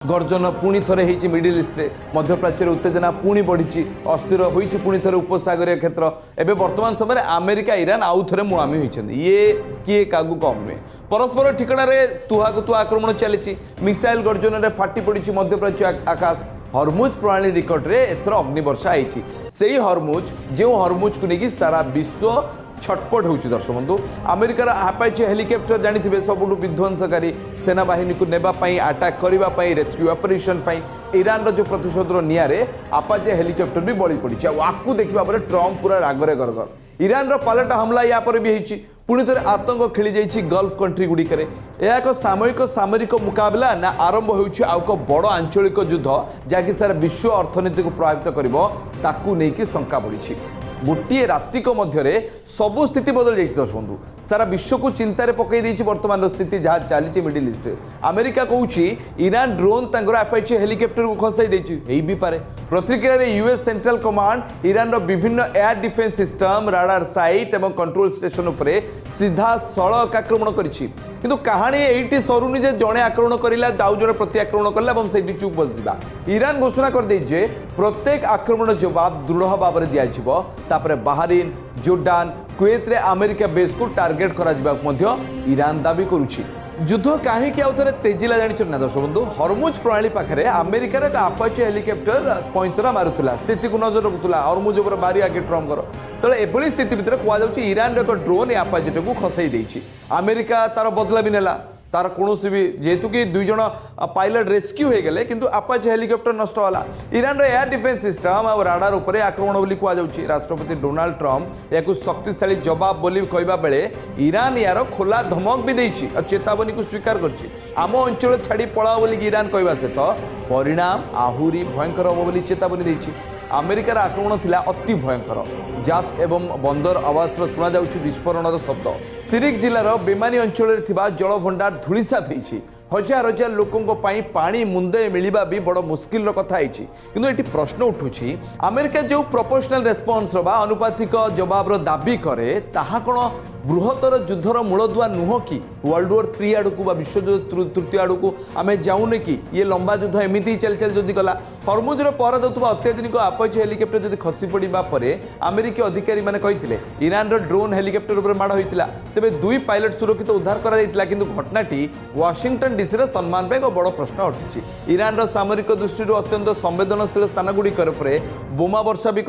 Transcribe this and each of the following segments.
गर्जन पुणी थे होती मिडिल ईस्ट मध्यप्राच्य उत्तेजना पुणी बढ़ी अस्थिर होती पुणी थे उपसागरीय क्षेत्र एवं वर्तमान समय अमेरिका ईरान आउ थे मुहांमी होती ये किए क्या कम नुहे परस्पर ठिकाण तुहाक तुहा आक्रमण चली मिसाइल गर्जन में फाटी पड़ी मध्यप्राच्य आकाश हरमुज प्रणाली निकट में एथर अग्निवर्षा होती से हरमुज जो हरमुज को लेकिन सारा विश्व छटपट हो दर्शक बंधु अमेरिकार अपाचे हेलिकप्टर जानी सबुठ विध्वंसकारी सेना बाहिनी को नेबाई आटाक करने रेस्क्यू ऑपरेशन ईरान जो प्रतिशोध निआरे अपाचे हेलिकप्टर भी बड़ी पड़ी आपको देखा ट्रम्प पूरा रागरे गरगर ईरान पालटा हमला या पर भी होती पुणी थे आतंक खेली जाइए गल्फ कंट्री गुड़िकर यह एक सामरिक मुकाबला ना आरंभ हो बड़ आंचलिक युद्ध जहाँकि सारा विश्व अर्थनीति को प्रभावित कर शंका बढ़ी गोटे रातिक मध्य सबू स्थिति बदल जाइए दर्शक बंधु सारा विश्व को चिंतार पकई देती वर्तमान स्थिति जहाँ चली मिडिल ईस्ट अमेरिका कहूँ ईरान ड्रोन तांकर अपाचे हेलिकप्टर को खसाई देती भी पारे प्रतिक्रिया यूएस सेंट्रल कमांड ईरान विभिन्न air defence system radar site और कंट्रोल स्टेशन उपर सीधा सड़क आक्रमण कर कहानी ये सरुनी जे जड़े आक्रमण करा जाऊ जड़े प्रति आक्रमण कला से चुप बसजा ईरान घोषणा कर दे प्रत्येक आक्रमण जवाब दृढ़ भाव में दिज्पर बाहरीन जोर्डान कुवेत रे अमेरिका बेस को टार्गेट करा ईरान दाबी करुछि युद्ध कहीं आउ थे तेजिला जानी ना दर्शक बंधु हरमुज प्रणाली पाखे अमेरिकार एक अपाचे हेलिकप्टर पैंतरा मारुला स्थिति को नजर रखुला हरमुज उपर बारी आगे ट्रम्पर तेज एभली स्थिति भितर कहुच्छी ईरान एक ड्रोन अपाचे को खसाई देछि अमेरिका तार बदला भी नेला तार कौन भी जेहेतु कि दुई जन पायलट रेस्क्यू हो गले किंतु अपाचे हेलिकप्टर नष्ट होला ईरान एयर डिफेन्स सिस्टम और राडार उपर आक्रमण बोली कहुच्छी राष्ट्रपति डोनाल्ड ट्रम्प या शक्तिशाली जवाब बोली कहवा बेले ईरान यार खोला धमक भी देछि और चेतावनी को स्वीकार करछि आम अंचल छाड़ी पलाओ बोली ईरान कहवा सहित परिणाम आहुरी भयंकर हम बोली चेतावनी देछि अमेरिकार आक्रमण थिला अति भयंकर जास्क एवं बंदर आवास शुणा जाउछि विस्फोरण शब्द सिरिक जिलार बेमानी अंचल जलभंडार धूलिसात होइछि हजार हजार लोकों पानी मुंदे मिलवा भी बड़ मुस्किल कथा कि प्रश्न उठुछि अमेरिका जो प्रोपोर्शनल रेस्पॉन्स अनुपातिक जवाब दाबी करे ताहा कौन बृहत्तर युद्धर मूलदुआ नुह कि वर्ल्ड वॉर 3 आड़क विश्वयुद्ध तृतीय आड़क आम जाऊने कि ये लंबा युद्ध एमती चल चल जदि गला हरमुजर पहरा देउथबा अत्याधुनिक अपाचे हेलिकप्टर जदि खसी पड़ा पर अमेरिकी अधिकारी मैंने कही ईरान ड्रोन हेलिकप्टर उपर माड़ होता तेज 2 पायलट सुरक्षित उद्धार कर घटनाटी वाशिंगटन डीसी सम्मान एक बड़ प्रश्न उठी ईरान सामरिक दृष्टि अत्यंत संवेदनशील स्थानगुड़िक बोमा वर्षा भी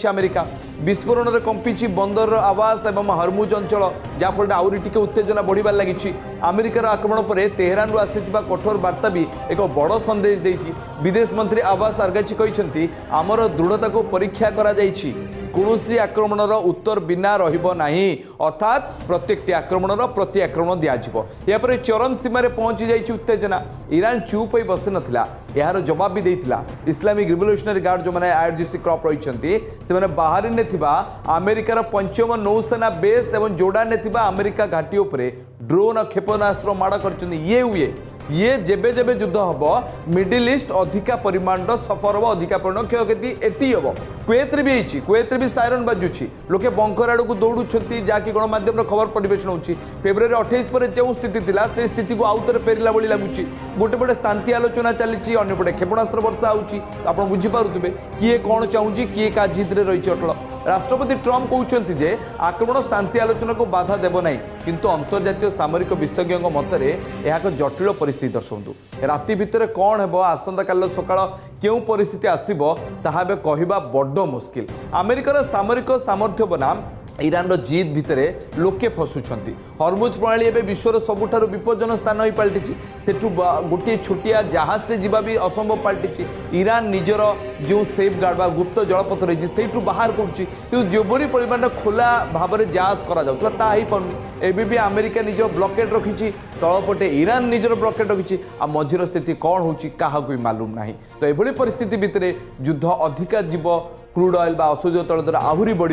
अमेरिका विस्फोरण में कंपी बंदर आवास और हरमुज अंचल जहाँफल आहरी टी उत्तेजना बढ़िबार लगी अमेरिकार आक्रमण पर तेहरान आसीथिबा कठोर वार्ता भी एक बड़ संदेश देछि विदेश मंत्री आबास आर्गाची कहते आमर दृढ़ता को परीक्षा करा जाइछि कौन आक्रमणर उत्तर बिना रहिबो नाही अर्थात प्रत्येक आक्रमणर प्रति आक्रमण दिज्व यापर चरम सीमार पहुंची जाइछि उत्तेजना ईरान चुप हो बसी नथिला यार जवाब भी देइथिला इस्लामिक रिवोल्यूशनरी गार्ड जो मैंने आईआरजीसी क्रॉप रही से बाहर ने अमेरिकार पंचम नौसेना बेस और जोर्डान ने अमेरिका घाटी उपरे ड्रोन और क्षेपणास्त्र माड़ कर ये जेबे जेबे युद्ध हम मिडिल ईस्ट अधिका परिमाण सफर हम अधिका परिमाण क्षयक्षति एति हम कुवेत भी होती कुवेत भी सायरन बाजुची लोके बंकर आड़ को दौड़ुं जहाँकि गणमाध्यम खबर परिवेशन होती फेब्रुआरी 28 पर जो स्थिति थी से स्थिति को आउ थे फेरला भली लगुच गोटे पटे शांति आलोचना चली अंपटे क्षेपणास्त्र वर्षा होती बुझीपे किए कौन चाहूँगी किए क्या जिद रही अटल राष्ट्रपति ट्रम्प कहते जे आक्रमण शांति आलोचना को बाधा देव ना किंतु अंतर्जातीय सामरिक विशेषज्ञ मत यह एक जटिल परिस्थिति दर्शाऊ राति भितर कौन हे आसंता काल सकाळ क्यों परिस्थिति आसब ताहा कहवा बड़ मुस्किल अमेरिकार सामरिक सामर्थ्य बनाम ईरान जिद भितर लोके फसुंट हरमुज प्रणाली एवं विश्वर सबुठार विपज्जन स्थान ही पलटि सेठू गोटे छोटिया जहाज से जीवा भी असंभव पलटि ईरान निजर जो सेफ गार्ड गुप्त जलपथ रही से बाहर करोपरी परिमाण खोला भाव में जहाज कर एबी भी अमेरिका निज ब्लॉकेड रखी तलपटे ईरान निजर ब्लॉकेड रखी आ मझीर स्थिति कौन हो भी मालूम ना तो यह परिस्थिति भितर युद्ध अधिका जीव क्रूड ऑयल बा असहयोग तैल दर आहरी बढ़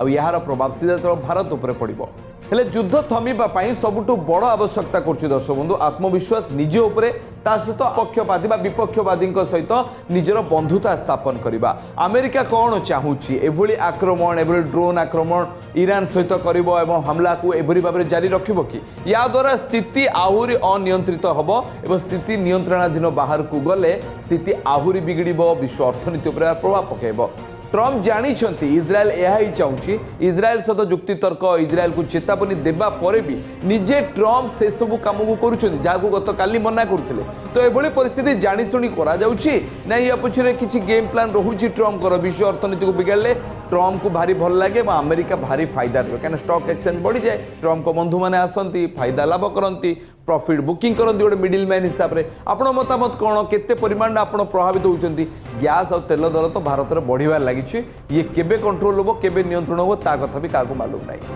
यार प्रभाव सीधा भारत उपर पड़ो। हेले युद्ध थमिबा पई सबुठु बड़ आवश्यकता करछि दर्शक बंधु आत्मविश्वास निजे उपरे ता सहित पक्षपाती बा विपक्षवादी सहित निजर बंधुता स्थापन करबा अमेरिका कौन चाहूची एभली आक्रमण एभली ड्रोन आक्रमण ईरान सहित करिवो एवं हमला को एभली भाबरे जारी रखिबो कि या द्वारा स्थिति आहुरी अनियंत्रित हबो एवं स्थिति नियंत्रणाधीन बाहर को गले स्थिति आहुरी बिगड़िबो विश्व अर्थनीति उपर प्रभाव पकेबो ट्रम्प जानी इज्राएल यह ही चाहूँ इज्राएल सहित जुक्तितर्क इज्राएल को चेतावनी देवा पर भी निजे ट्रम्प से सब कम को करुँच गत काली मना करते तो यह परिस्थिति जाशुणी ना या पछरे किसी गेम प्लान रोचे ट्रम्प विश्व अर्थनीति को बिगाड़े ट्रम्प को भारी भल लगे अमेरिका भारी फायदा रहे कहीं स्टॉक एक्सचेंज बढ़ी जाए ट्रम्प बंधु मैंने आसती फायदा लाभ करती प्रॉफिट बुकिंग करती गोटे मिडिल मैन हिसाब से आपण मतामत कौन केते परिमाण आप प्रभावित होती गैस और तेल दर तो भारत में बढ़िबार लगी ये केबे कंट्रोल होबो केबे नियंत्रण होबो ता कथा भी काको मालूम नहीं।